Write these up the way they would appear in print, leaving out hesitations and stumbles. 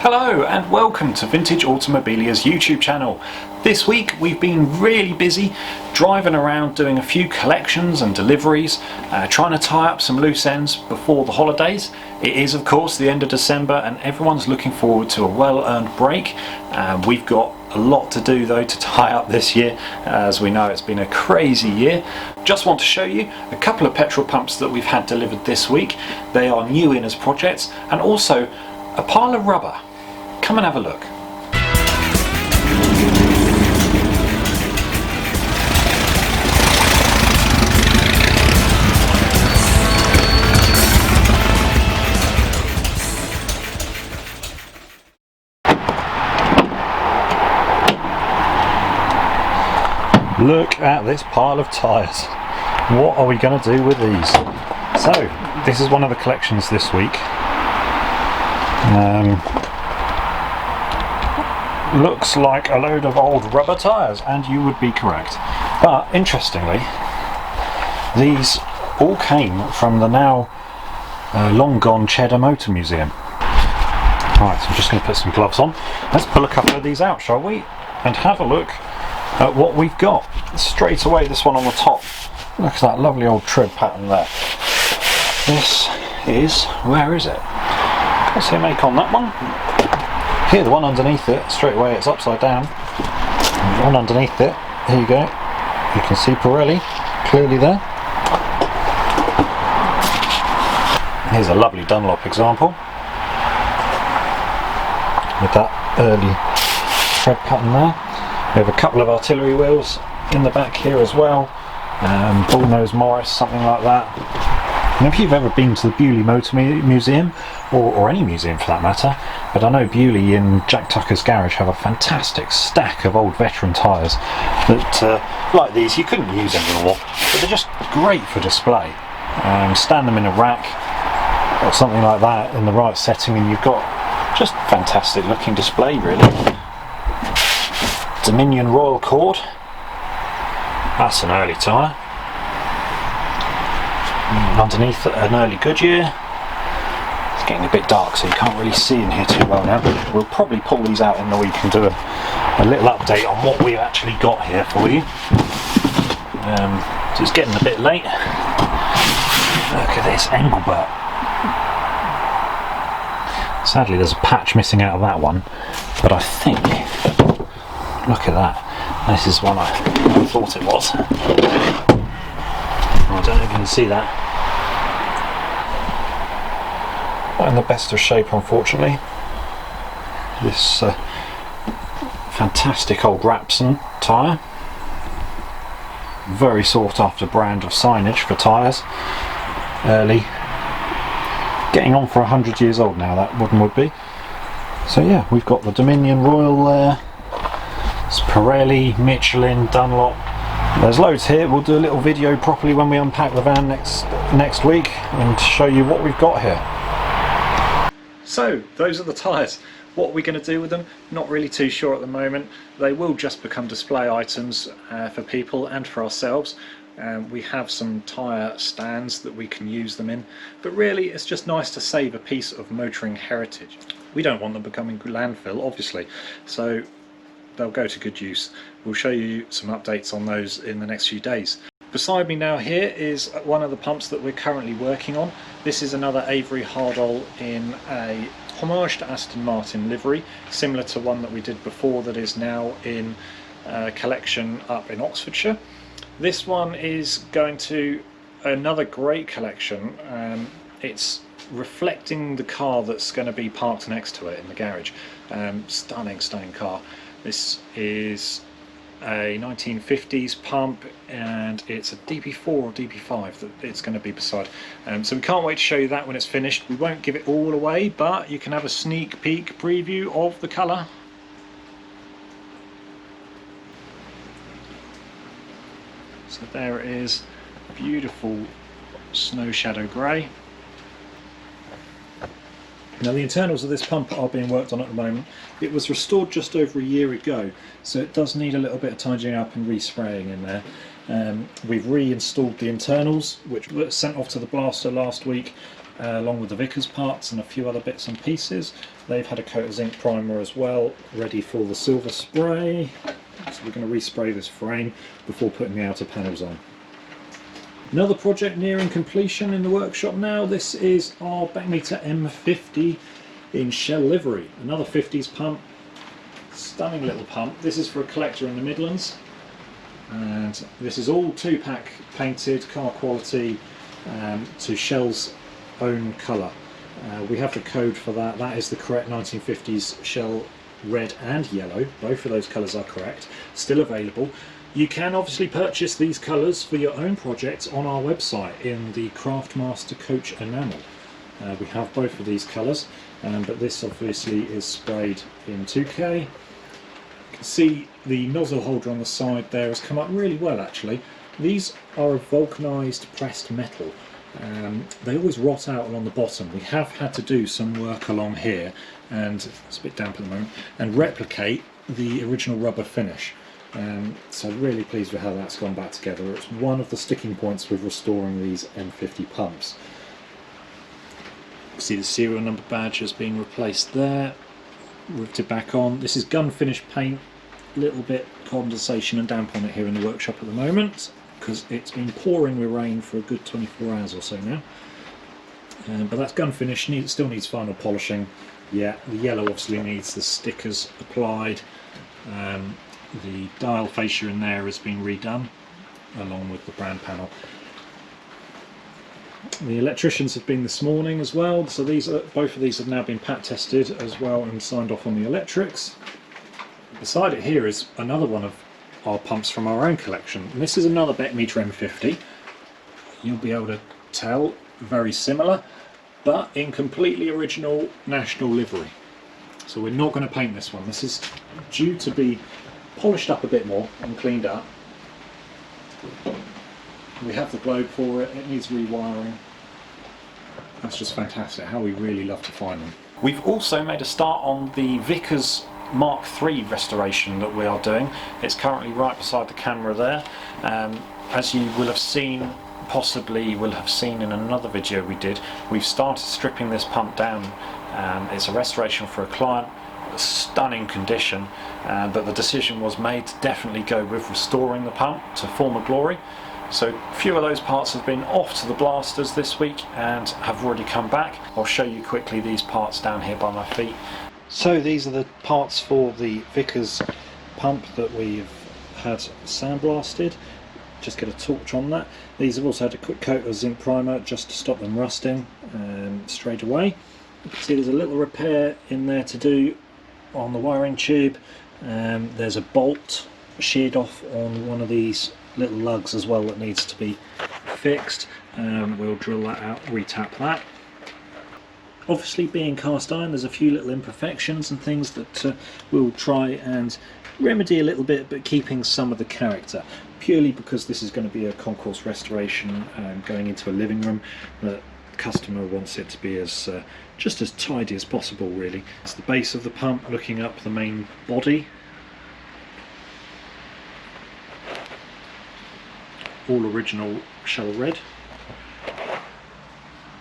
Hello and welcome to Vintage Automobilia's YouTube channel. This week we've been really busy driving around doing a few collections and deliveries, trying to tie up some loose ends before the holidays. It is of course the end of December and everyone's looking forward to a well-earned break. We've got a lot to do though to tie up this year. As we know, it's been a crazy year. Just want to show you a couple of petrol pumps that we've had delivered this week. They are new in as projects, and also a pile of rubber. Come and have a look. Look at this pile of tyres. What are we going to do with these? So, this is one of the collections this week. Looks like a load of old rubber tyres, and you would be correct. But interestingly, these all came from the now long gone Cheddar Motor Museum. Right, so I'm just going to put some gloves on. Let's pull a couple of these out, shall we? And have a look at what we've got. Straight away, this one on the top. Look at that lovely old tread pattern there. This is, where is it? Can't see a make on that one. Here, the one underneath it, straight away it's upside down. The one underneath it, here you go. You can see Pirelli clearly there. Here's a lovely Dunlop example with that early tread pattern there. We have a couple of artillery wheels in the back here as well. Bullnose Morris, something like that. And if you've ever been to the Bewley Motor Museum, or any museum for that matter, but I know Bewley in Jack Tucker's garage have a fantastic stack of old veteran tyres that, like these, you couldn't use anymore, but they're just great for display. Stand them in a rack or something like that in the right setting and you've got just fantastic looking display really. Dominion Royal Cord, that's an early tyre. Underneath an early Goodyear. It's getting a bit dark so you can't really see in here too well now. We'll probably pull these out in the week and do a little update on what we've actually got here for you. So it's getting a bit late. Look at this Engelbert. Sadly there's a patch missing out of that one, but I think, look at that. This is one I thought it was. I don't know if you can see that. Not in the best of shape, unfortunately. This fantastic old Rapson tyre. Very sought after brand of signage for tyres. Early. Getting on for 100 years old now, that one would be. So yeah, we've got the Dominion Royal there. It's Pirelli, Michelin, Dunlop. There's loads here. We'll do a little video properly when we unpack the van next week and show you what we've got here. So those are the tyres. What are we going to do with them? Not really too sure at the moment. They will just become display items for people and for ourselves. We have some tyre stands that we can use them in, but really it's just nice to save a piece of motoring heritage. We don't want them becoming landfill, obviously, so they'll go to good use. We'll show you some updates on those in the next few days. Beside me now here is one of the pumps that we're currently working on. This is another Avery Hardall in a homage to Aston Martin livery, similar to one that we did before that is now in a collection up in Oxfordshire. This one is going to another great collection. It's reflecting the car that's going to be parked next to it in the garage. Stunning car. This is a 1950s pump and it's a DB4 or DB5 that it's going to be beside. So we can't wait to show you that when it's finished. We won't give it all away, but you can have a sneak peek preview of the colour. So there it is, beautiful snow shadow grey. Now the internals of this pump are being worked on at the moment. It was restored just over a year ago, so it does need a little bit of tidying up and respraying in there. We've reinstalled the internals, which were sent off to the blaster last week, along with the Vickers parts and a few other bits and pieces. They've had a coat of zinc primer as well, ready for the silver spray. So we're going to respray this frame before putting the outer panels on. Another project nearing completion in the workshop now. This is our Beckmeter M50 in shell livery. Another 50s pump. Stunning little pump. This is for a collector in the Midlands. And this is all 2-pack painted, car quality, to Shell's own colour. We have the code for that. That is the correct 1950s Shell red and yellow. Both of those colours are correct. Still available. You can obviously purchase these colours for your own projects on our website in the Craftmaster Coach enamel. We have both of these colours, but this obviously is sprayed in 2K. You can see the nozzle holder on the side there has come up really well actually. These are a vulcanised pressed metal. They always rot out along the bottom. We have had to do some work along here, and it's a bit damp at the moment, and replicate the original rubber finish. So really pleased with how that's gone back together. It's one of the sticking points with restoring these M50 pumps. See the serial number badge has been replaced there, ripped it back on. This is gun finish paint, little bit condensation and damp on it here in the workshop at the moment because it's been pouring with rain for a good 24 hours or so now. But that's gun finish, still needs final polishing. Yeah, the yellow obviously needs the stickers applied. The dial fascia in there has been redone along with the brand panel. The electricians have been this morning as well, so both of these have now been pat tested as well and signed off on the electrics. Beside it here is another one of our pumps from our own collection, and this is another Beckmeter M50. You'll be able to tell, very similar, but in completely original national livery. So we're not going to paint this one. This is due to be polished up a bit more and cleaned up. We have the globe for it, it needs rewiring. That's just fantastic, how we really love to find them. We've also made a start on the Vickers Mark III restoration that we are doing. It's currently right beside the camera there. As you will have seen, possibly will have seen in another video we did, we've started stripping this pump down. It's a restoration for a client, stunning condition, but the decision was made to definitely go with restoring the pump to former glory. So a few of those parts have been off to the blasters this week and have already come back. I'll show you quickly these parts down here by my feet. So these are the parts for the Vickers pump that we've had sandblasted. Just get a torch on that. These have also had a quick coat of zinc primer just to stop them rusting straight away. You can see there's a little repair in there to do on the wiring tube. There's a bolt sheared off on one of these little lugs as well that needs to be fixed. We'll drill that out, retap that. Obviously being cast iron, there's a few little imperfections and things that we'll try and remedy a little bit, but keeping some of the character, purely because this is going to be a concourse restoration going into a living room. The customer wants it to be as just as tidy as possible really. It's the base of the pump looking up the main body. All original shell red.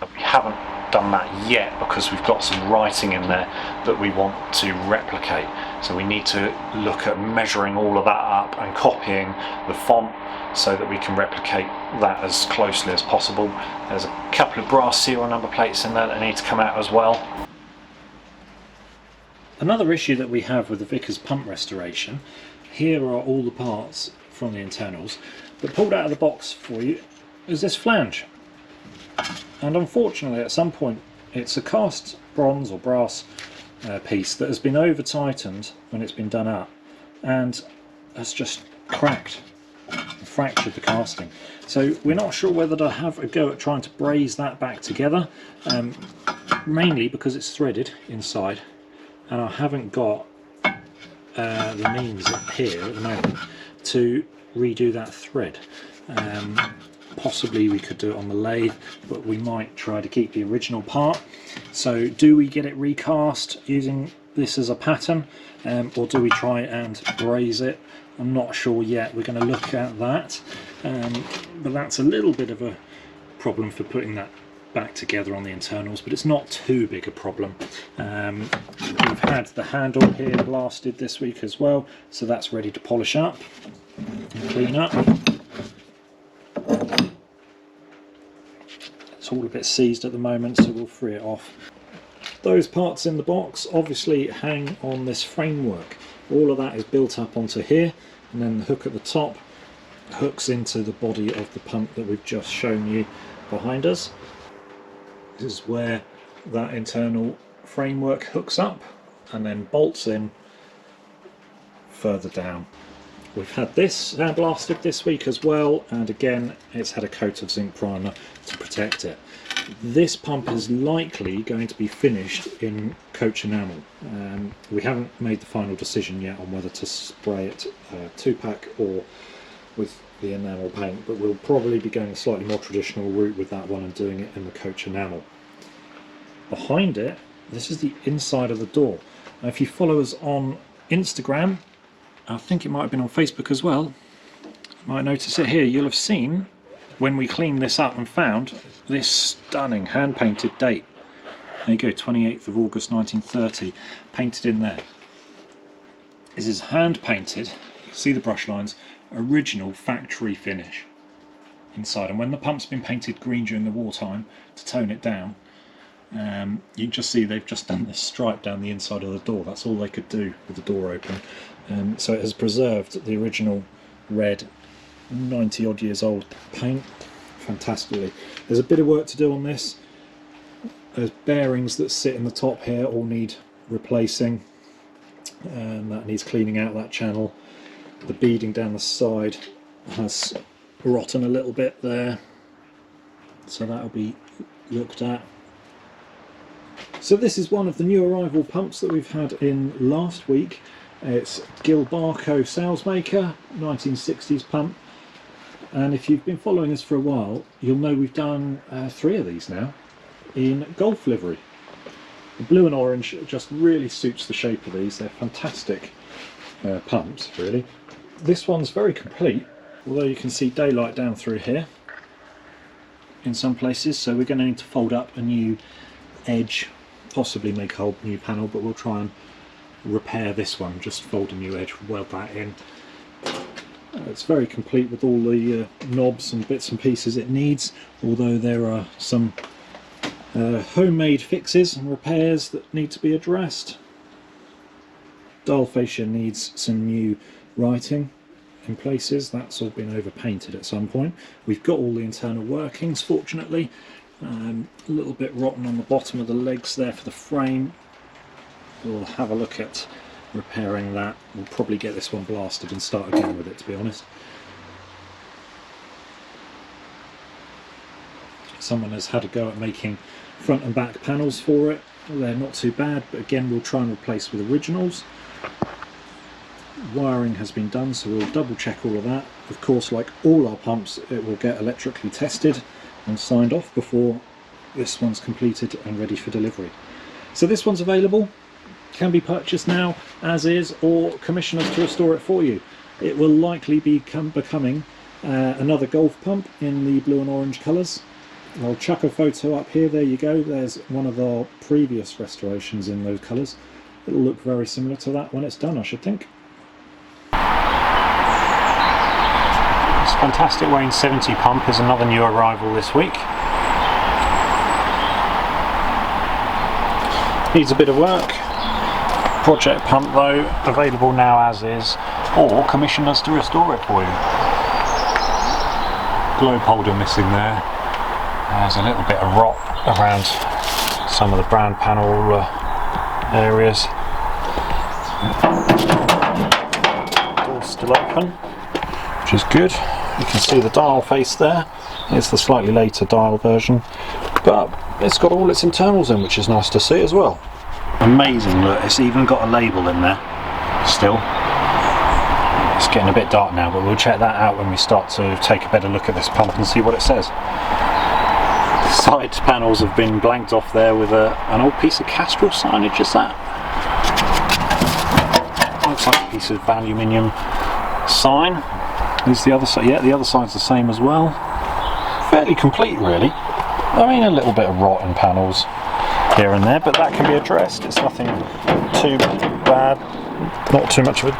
We haven't done that yet because we've got some writing in there that we want to replicate. So we need to look at measuring all of that up and copying the font so that we can replicate that as closely as possible. There's a couple of brass serial number plates in there that need to come out as well. Another issue that we have with the Vickers pump restoration, here are all the parts from the internals, but pulled out of the box for you is this flange. And unfortunately at some point it's a cast bronze or brass piece that has been over tightened when it's been done up and has just cracked and fractured the casting. So we're not sure whether to have a go at trying to braze that back together, mainly because it's threaded inside and I haven't got the means here at the moment to redo that thread. Possibly we could do it on the lathe, but we might try to keep the original part. So do we get it recast using this as a pattern, or do we try and braze it? I'm not sure yet. We're going to look at that, but that's a little bit of a problem for putting that back together on the internals, but it's not too big a problem. We've had the handle here blasted this week as well, so that's ready to polish up and clean up. It's all a bit seized at the moment, so we'll free it off. Those parts in the box obviously hang on this framework. All of that is built up onto here, and then the hook at the top hooks into the body of the pump that we've just shown you behind us. This is where that internal framework hooks up and then bolts in further down. We've had this sandblasted this week as well, and again it's had a coat of zinc primer to protect it. This pump is likely going to be finished in coach enamel. We haven't made the final decision yet on whether to spray it 2-pack or with the enamel paint, but we'll probably be going a slightly more traditional route with that one and doing it in the coach enamel. Behind it, this is the inside of the door. Now if you follow us on Instagram, I think it might have been on Facebook as well, you might notice it here. You'll have seen when we cleaned this up and found this stunning hand painted date. There you go, 28th of August 1930, painted in there. This is hand painted, you can see the brush lines, original factory finish inside, and when the pump's been painted green during the wartime to tone it down, you can just see they've just done this stripe down the inside of the door. That's all they could do with the door open. So it has preserved the original red 90 odd years old paint fantastically. There's a bit of work to do on this. There's bearings that sit in the top here all need replacing, and that needs cleaning out that channel. The beading down the side has rotten a little bit there, so that'll be looked at. So this is one of the new arrival pumps that we've had in last week. It's Gilbarco Salesmaker 1960s pump, and if you've been following us for a while you'll know we've done 3 of these now in Golf livery. The blue and orange just really suits the shape of these. They're fantastic pumps really. This one's very complete, although you can see daylight down through here in some places, so we're going to need to fold up a new edge, possibly make a whole new panel, but we'll try and repair this one, just fold a new edge, weld that in. It's very complete with all the knobs and bits and pieces it needs, although there are some homemade fixes and repairs that need to be addressed. Dial fascia needs some new writing in places, that's all been over painted at some point. We've got all the internal workings fortunately. A little bit rotten on the bottom of the legs there for the frame. We'll have a look at repairing that. We'll probably get this one blasted and start again with it, to be honest. Someone has had a go at making front and back panels for it. They're not too bad, but again we'll try and replace with originals. Wiring has been done, so we'll double check all of that. Of course, like all our pumps, it will get electrically tested and signed off before this one's completed and ready for delivery. So this one's available, can be purchased now as is, or commission us to restore it for you. It will likely be becoming another Golf pump in the blue and orange colours. I'll chuck a photo up here, there you go, there's one of our previous restorations in those colours. It'll look very similar to that when it's done, I should think. This fantastic Wayne 70 pump is another new arrival this week. Needs a bit of work. Project pump though, available now as is, or commission us to restore it for you. Globe holder missing there. There's a little bit of rot around some of the brand panel areas. Door's still open, which is good. You can see the dial face there. It's the slightly later dial version, but it's got all its internals in, which is nice to see as well. Amazing, look, it's even got a label in there still. It's getting a bit dark now, but we'll check that out when we start to take a better look at this pump and see what it says. The side panels have been blanked off there with an old piece of Castrol signage, is that? Looks like a piece of aluminium sign. There's the other side, yeah, the other side's the same as well. Fairly complete really. I mean, a little bit of rot in panels here and there, but that can be addressed. It's nothing too bad, not too much of a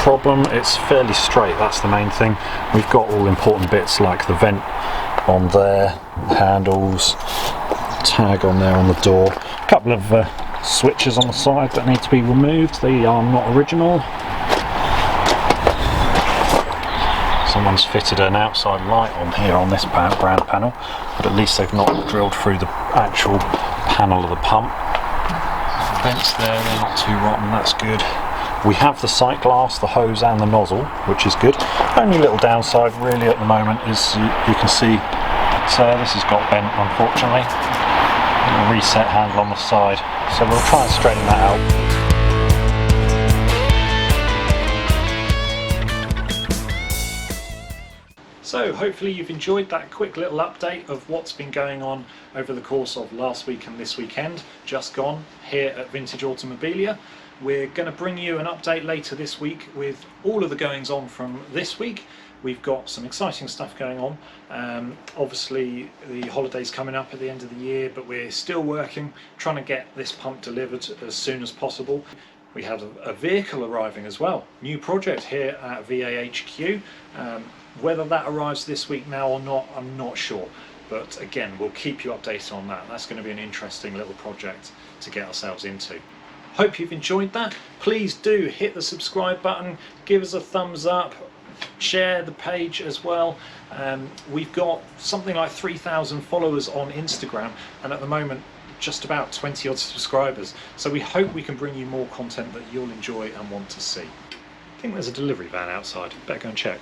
problem. It's fairly straight, that's the main thing. We've got all important bits like the vent on there, handles, tag on there on the door, a couple of switches on the side that need to be removed. They are not original. Someone's fitted an outside light on here on this brand panel, but at least they've not drilled through the actual panel of the pump. Vents there, they're not too rotten, that's good. We have the sight glass, the hose and the nozzle, which is good. Only little downside really at the moment is you can see service has got bent, unfortunately. A reset handle on the side, so we'll try and straighten that out. So hopefully you've enjoyed that quick little update of what's been going on over the course of last week and this weekend, just gone here at Vintage Automobilia. We're going to bring you an update later this week with all of the goings on from this week. We've got some exciting stuff going on. Obviously the holidays coming up at the end of the year, but we're still working, trying to get this pump delivered as soon as possible. We have a vehicle arriving as well, new project here at VAHQ. Whether that arrives this week now or not, I'm not sure, but again, we'll keep you updated on that. That's going to be an interesting little project to get ourselves into. Hope you've enjoyed that. Please do hit the subscribe button, give us a thumbs up, share the page as well. We've got something like 3,000 followers on Instagram, and at the moment just about 20 odd subscribers, so we hope we can bring you more content that you'll enjoy and want to see. I think there's a delivery van outside, better go and check.